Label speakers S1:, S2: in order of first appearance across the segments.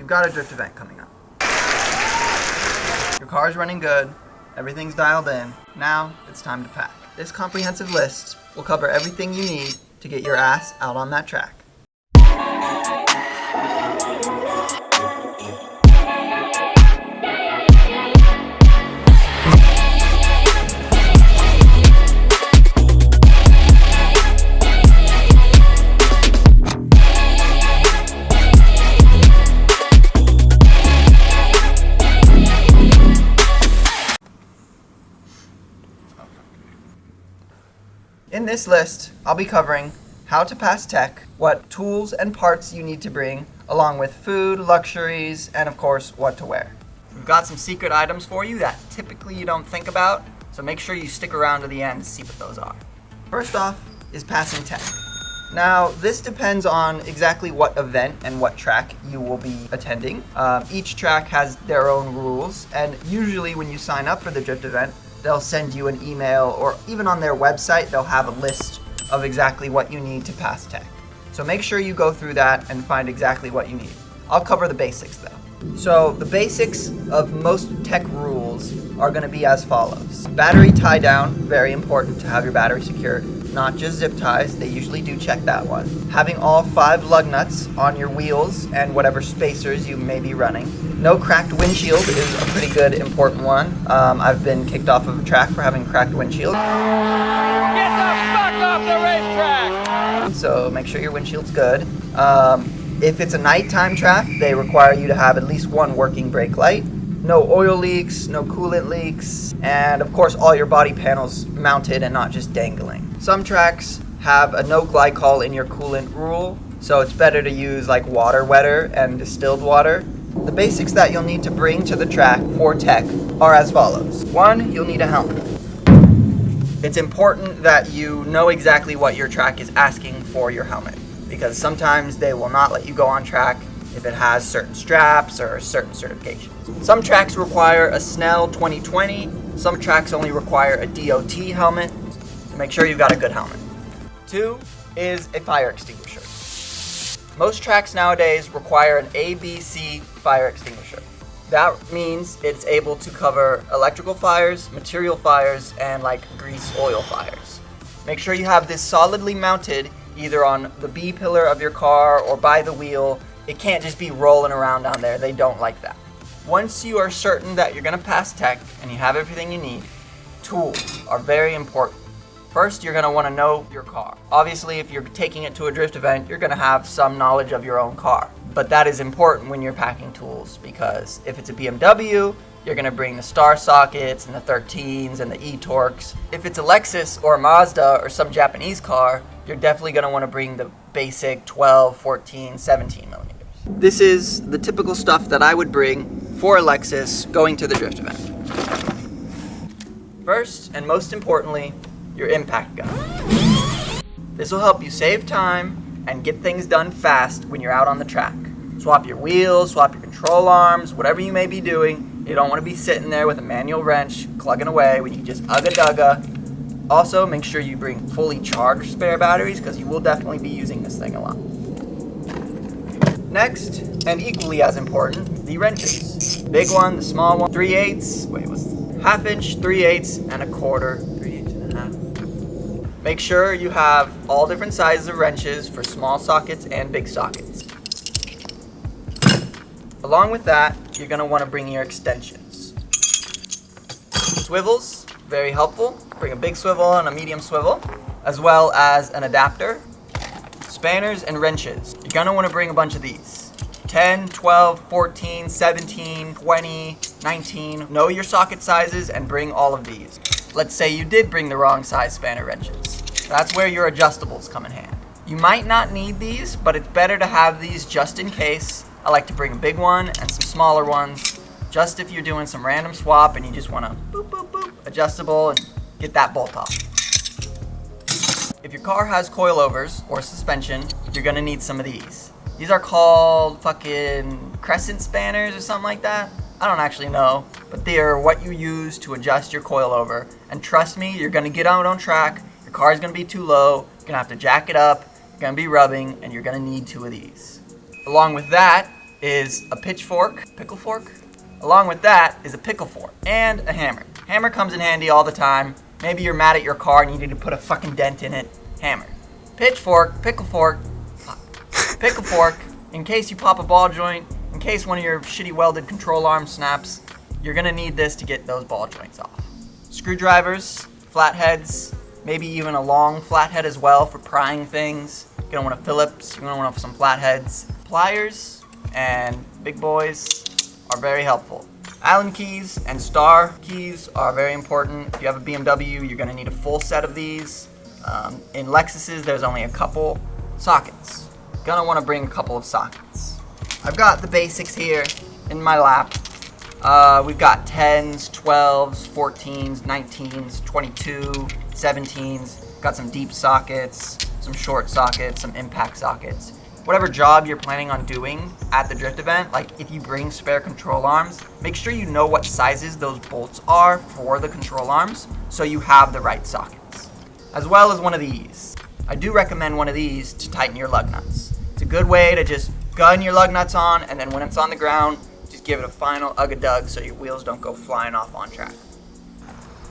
S1: you've got a drift event coming up. Your car's running good, everything's dialed in. Now it's time to pack. This comprehensive list will cover everything you need to get your ass out on that track. In this list, I'll be covering how to pass tech, what tools and parts you need to bring, along with food, luxuries, and of course, what to wear. We've got some secret items for you that typically you don't think about, so make sure you stick around to the end to see what those are. First off is passing tech. Now, this depends on exactly what event and what track you will be attending. Each track has their own rules, and usually when you sign up for the drift event, they'll send you an email, or even on their website, they'll have a list of exactly what you need to pass tech. So make sure you go through that and find exactly what you need. I'll cover the basics though. So the basics of most tech rules are going to be as follows. Battery tie down, very important to have your battery secured. Not just zip ties, they usually do check that one. Having all 5 lug nuts on your wheels and whatever spacers you may be running. No cracked windshield is a pretty good important one. I've been kicked off of a track for having a cracked windshield.
S2: Get the fuck off the racetrack!
S1: So make sure your windshield's good. If it's a nighttime track, they require you to have at least one working brake light. No oil leaks, no coolant leaks, and of course all your body panels mounted and not just dangling. Some tracks have a no glycol in your coolant rule, so it's better to use like water wetter and distilled water. The basics that you'll need to bring to the track for tech are as follows. 1, you'll need a helmet. It's important that you know exactly what your track is asking for your helmet, because sometimes they will not let you go on track if it has certain straps or certain certifications. Some tracks require a Snell 2020, some tracks only require a DOT helmet, so make sure you've got a good helmet. 2 is a fire extinguisher. Most tracks nowadays require an ABC fire extinguisher. That means it's able to cover electrical fires, material fires, and like grease oil fires. Make sure you have this solidly mounted either on the B pillar of your car or by the wheel. It can't just be rolling around down there. They don't like that. Once you are certain that you're going to pass tech and you have everything you need, tools are very important. First, you're going to want to know your car. Obviously, if you're taking it to a drift event, you're going to have some knowledge of your own car. But that is important when you're packing tools, because if it's a BMW, you're going to bring the star sockets and the 13s and the e-torques. If it's a Lexus or a Mazda or some Japanese car, you're definitely going to want to bring the basic 12, 14, 17 millimeters. This is the typical stuff that I would bring for a Lexus going to the drift event. First, and most importantly, your impact gun. This will help you save time and get things done fast when you're out on the track. Swap your wheels, swap your control arms, whatever you may be doing. You don't want to be sitting there with a manual wrench clugging away when you just ugga-dugga. Also, make sure you bring fully charged spare batteries, because you will definitely be using this thing a lot. Next, and equally as important, the wrenches. Big one, the small one, 3/8, half inch, 3/8, and a quarter, 3/8 and a half. Make sure you have all different sizes of wrenches for small sockets and big sockets. Along with that, you're going to want to bring your extensions. Swivels, very helpful. Bring a big swivel and a medium swivel, as well as an adapter. Spanners and wrenches. You're going to want to bring a bunch of these. 10, 12, 14, 17, 20, 19. Know your socket sizes and bring all of these. Let's say you did bring the wrong size spanner wrenches. That's where your adjustables come in hand. You might not need these, but it's better to have these just in case. I like to bring a big one and some smaller ones, just if you're doing some random swap and you just want to boop, boop, boop, adjustable and get that bolt off. If your car has coilovers or suspension, you're gonna need some of these. These are called fucking crescent spanners or something like that. I don't actually know, but they are what you use to adjust your coilover. And trust me, you're gonna get out on track, your car is gonna be too low, you're gonna have to jack it up, you're gonna be rubbing, and you're gonna need 2 of these. Along with that, is a pickle fork. Along with that is a pickle fork and a hammer. Hammer comes in handy all the time. Maybe you're mad at your car and you need to put a fucking dent in it. Hammer. Pitchfork, pickle fork, in case you pop a ball joint, in case one of your shitty welded control arms snaps, you're gonna need this to get those ball joints off. Screwdrivers, flatheads, maybe even a long flathead as well for prying things. You're gonna want a Phillips, you're gonna want some flatheads. Pliers and big boys are very helpful. Allen keys and star keys are very important. If you have a BMW, you're gonna need a full set of these. In Lexuses, there's only a couple. Sockets. Gonna wanna bring a couple of sockets. I've got the basics here in my lap. We've got 10s, 12s, 14s, 19s, 22, 17s. Got some deep sockets, some short sockets, some impact sockets. Whatever job you're planning on doing at the drift event, like if you bring spare control arms, make sure you know what sizes those bolts are for the control arms so you have the right sockets. As well as one of these. I do recommend one of these to tighten your lug nuts. It's a good way to just gun your lug nuts on, and then when it's on the ground, just give it a final ugga-dug so your wheels don't go flying off on track.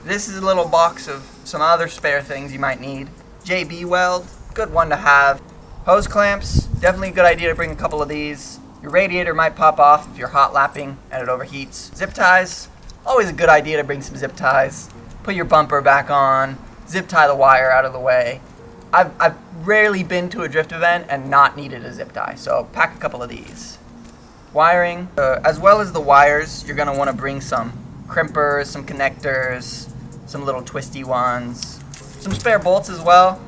S1: This is a little box of some other spare things you might need. JB Weld, good one to have. Hose clamps, definitely a good idea to bring a couple of these. Your radiator might pop off if you're hot lapping and it overheats. Zip ties, always a good idea to bring some zip ties. Put your bumper back on, zip tie the wire out of the way. I've rarely been to a drift event and not needed a zip tie, so pack a couple of these. Wiring, as well as the wires, you're gonna wanna bring some crimpers, some connectors, some little twisty ones, some spare bolts as well.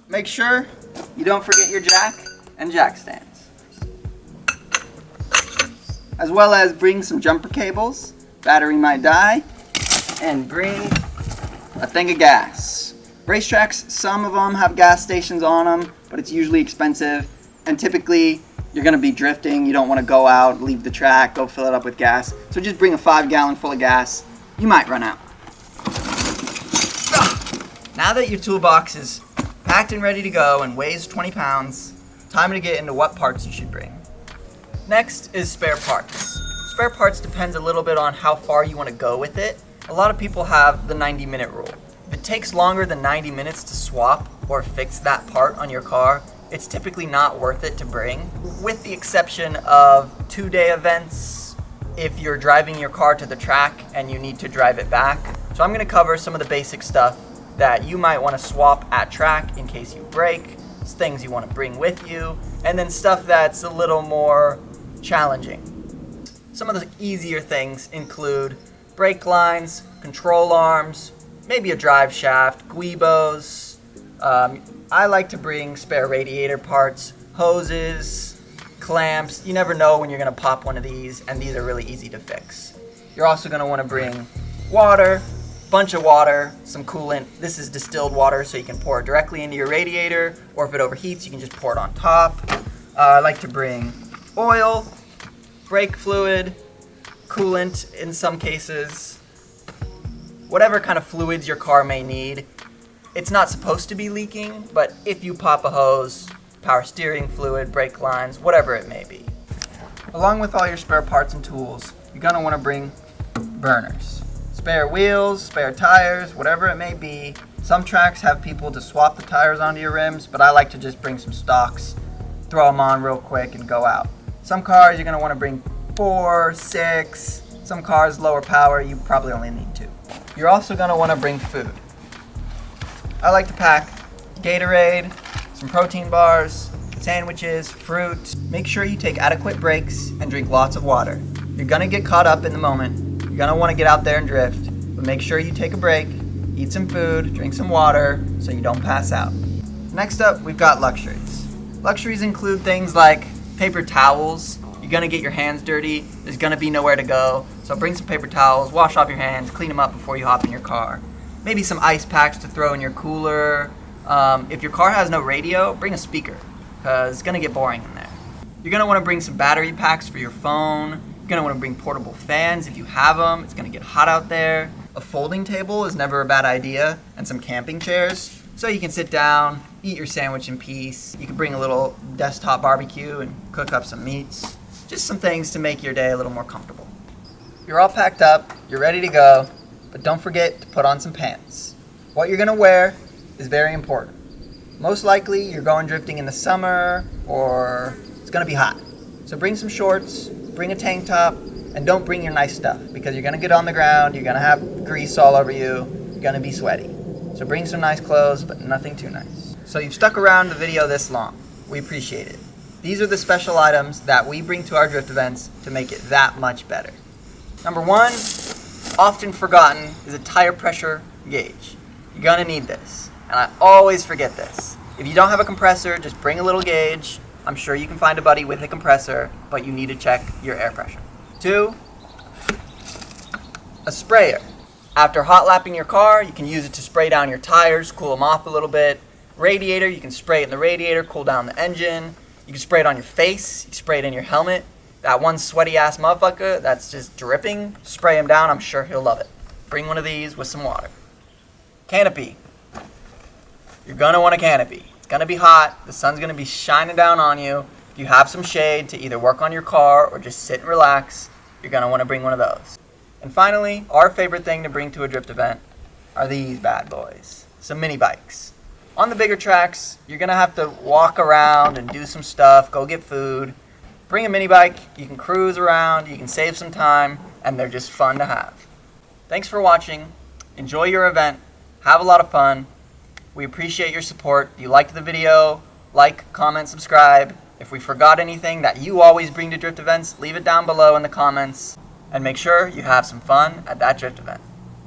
S1: Make sure you don't forget your jack and jack stands. As well as bring some jumper cables, battery might die, and bring a thing of gas. Racetracks, some of them have gas stations on them, but it's usually expensive, and typically you're gonna be drifting, you don't wanna go out, leave the track, go fill it up with gas, so just bring a 5-gallon full of gas. You might run out. Now that your toolbox is packed and ready to go and weighs 20 pounds, time to get into what parts you should bring. Next is spare parts. Spare parts depends a little bit on how far you want to go with it. A lot of people have the 90-minute rule. If it takes longer than 90 minutes to swap or fix that part on your car, it's typically not worth it to bring, with the exception of 2-day events if you're driving your car to the track and you need to drive it back. So I'm going to cover some of the basic stuff that you might want to swap at track in case you break, things you want to bring with you, and then stuff that's a little more challenging. Some of the easier things include brake lines, control arms, maybe a drive shaft, guibos. I like to bring spare radiator parts, hoses, clamps. You never know when you're going to pop one of these, and these are really easy to fix. You're also going to want to bring water, bunch of water, some coolant. This is distilled water, so you can pour it directly into your radiator, or if it overheats, you can just pour it on top. I like to bring oil, brake fluid, coolant in some cases, whatever kind of fluids your car may need. It's not supposed to be leaking, but if you pop a hose, power steering fluid, brake lines, whatever it may be. Along with all your spare parts and tools, you're gonna wanna bring burners. Spare wheels, spare tires, whatever it may be. Some tracks have people to swap the tires onto your rims, but I like to just bring some stocks, throw them on real quick and go out. Some cars you're gonna wanna bring 4, 6, some cars lower power, you probably only need 2. You're also gonna wanna bring food. I like to pack Gatorade, some protein bars, sandwiches, fruit. Make sure you take adequate breaks and drink lots of water. You're gonna get caught up in the moment. You're gonna wanna get out there and drift, but make sure you take a break, eat some food, drink some water, so you don't pass out. Next up, we've got luxuries. Luxuries include things like paper towels. You're gonna get your hands dirty, there's gonna be nowhere to go, so bring some paper towels, wash off your hands, clean them up before you hop in your car. Maybe some ice packs to throw in your cooler. If your car has no radio, bring a speaker, because it's gonna get boring in there. You're gonna wanna bring some battery packs for your phone. You're gonna wanna bring portable fans if you have them. It's gonna get hot out there. A folding table is never a bad idea, and some camping chairs. So you can sit down, eat your sandwich in peace. You can bring a little desktop barbecue and cook up some meats. Just some things to make your day a little more comfortable. You're all packed up, you're ready to go, but don't forget to put on some pants. What you're gonna wear is very important. Most likely you're going drifting in the summer or it's gonna be hot. So bring some shorts, bring a tank top, and don't bring your nice stuff because you're gonna get on the ground, you're gonna have grease all over you, you're gonna be sweaty. So bring some nice clothes, but nothing too nice. So you've stuck around the video this long. We appreciate it. These are the special items that we bring to our drift events to make it that much better. Number one, often forgotten, is a tire pressure gauge. You're gonna need this, and I always forget this. If you don't have a compressor, just bring a little gauge. I'm sure you can find a buddy with a compressor, but you need to check your air pressure. Two, a sprayer. After hot lapping your car, you can use it to spray down your tires, cool them off a little bit. Radiator, you can spray it in the radiator, cool down the engine. You can spray it on your face, you can spray it in your helmet. That one sweaty ass motherfucker that's just dripping, spray him down, I'm sure he'll love it. Bring one of these with some water. Canopy. You're gonna want a canopy. It's gonna be hot, the sun's gonna be shining down on you. If you have some shade to either work on your car or just sit and relax, you're gonna wanna bring one of those. And finally, our favorite thing to bring to a drift event are these bad boys, some mini bikes. On the bigger tracks, you're gonna have to walk around and do some stuff, go get food. Bring a mini bike, you can cruise around, you can save some time, and they're just fun to have. Thanks for watching. Enjoy your event. Have a lot of fun. We appreciate your support. If you liked the video, like, comment, subscribe. If we forgot anything that you always bring to drift events, leave it down below in the comments. And make sure you have some fun at that drift event.